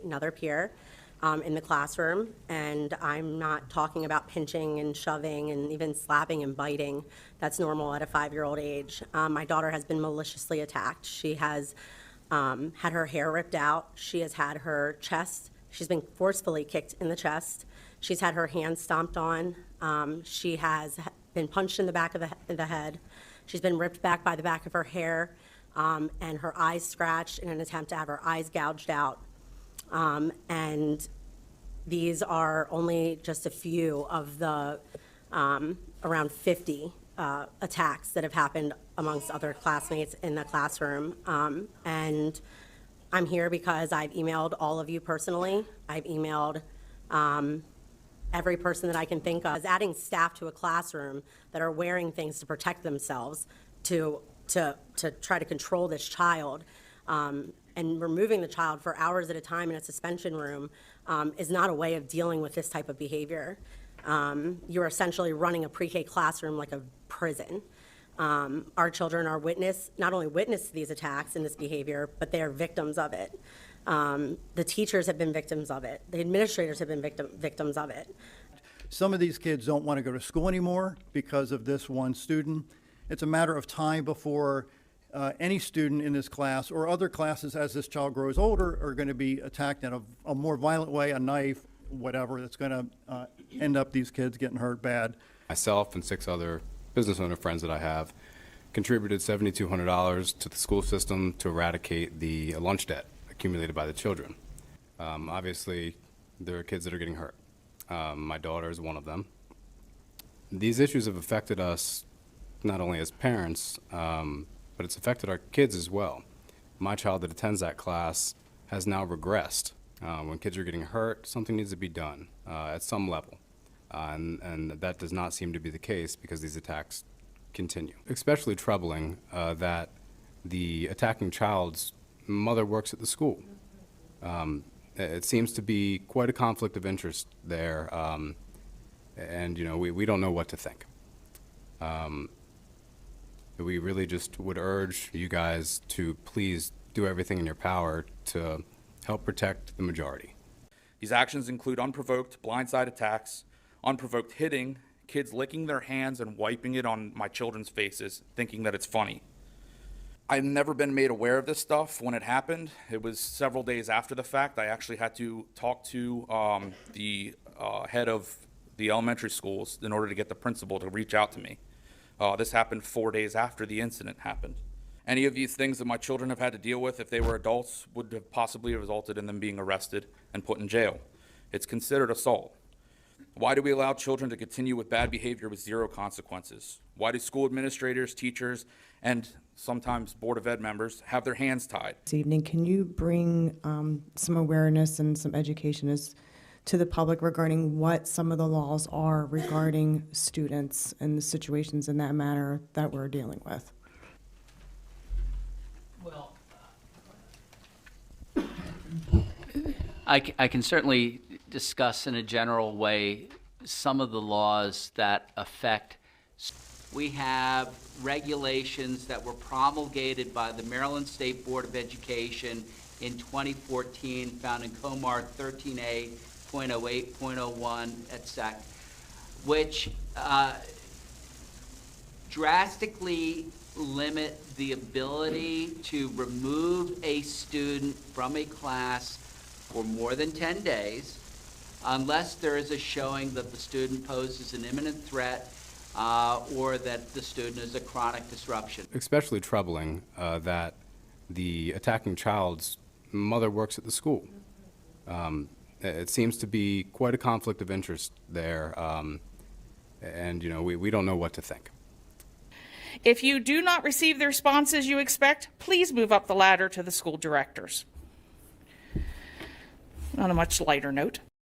Another peer in the classroom, and I'm not talking about pinching and shoving and even slapping and biting. That's normal at a 5-year-old age. My daughter has been maliciously attacked. She has had her hair ripped out. She has had her chest, she's been forcefully kicked in the chest. She's had her hands stomped on. She has been punched in the back of the head. She's been ripped back by the back of her hair, and her eyes scratched in an attempt to have her eyes gouged out. And these are only just a few of the around 50 attacks that have happened amongst other classmates in the classroom. And I'm here because I've emailed all of you personally. I've emailed every person that I can think of. Adding staff to a classroom that are wearing things to protect themselves to try to control this child, and removing the child for hours at a time in a suspension room is not a way of dealing with this type of behavior. You're essentially running a pre-K classroom like a prison. Our children are not only witness to these attacks and this behavior, but they are victims of it. The teachers have been victims of it. The administrators have been victims of it. Some of these kids don't want to go to school anymore because of this one student. It's a matter of time before any student in this class or other classes as this child grows older are going to be attacked in a more violent way, a knife, whatever, that's going to end up these kids getting hurt bad. Myself and 6 other business owner friends that I have contributed $7,200 to the school system to eradicate the lunch debt accumulated by the children. Obviously, there are kids that are getting hurt. My daughter is one of them. These issues have affected us not only as parents, but it's affected our kids as well. My child that attends that class has now regressed. When kids are getting hurt, something needs to be done at some level. And that does not seem to be the case because these attacks continue. Especially troubling that the attacking child's mother works at the school. It seems to be quite a conflict of interest there, and we don't know what to think. We really just would urge you guys to please do everything in your power to help protect the majority. These actions include unprovoked blindside attacks, unprovoked hitting, kids licking their hands and wiping it on my children's faces, thinking that it's funny. I've never been made aware of this stuff when it happened. It was several days after the fact. I actually had to talk to the head of the elementary schools in order to get the principal to reach out to me. This happened 4 days after the incident happened. Any of these things that my children have had to deal with if they were adults would have possibly resulted in them being arrested and put in jail. It's considered assault. Why do we allow children to continue with bad behavior with 0 consequences? Why do school administrators, teachers, and sometimes Board of Ed members have their hands tied? This evening, can you bring some awareness and some education to the public regarding what some of the laws are regarding students and the situations in that manner that we're dealing with? Well, I can certainly discuss in a general way some of the laws that affect. We have regulations that were promulgated by the Maryland State Board of Education in 2014, found in Comar 13A.08.01 et sec, which drastically limit the ability to remove a student from a class for more than 10 days unless there is a showing that the student poses an imminent threat or that the student is a chronic disruption. Especially troubling that the attacking child's mother works at the school. It seems to be quite a conflict of interest there, and we don't know what to think. If you do not receive the responses you expect, please move up the ladder to the school directors. On a much lighter note.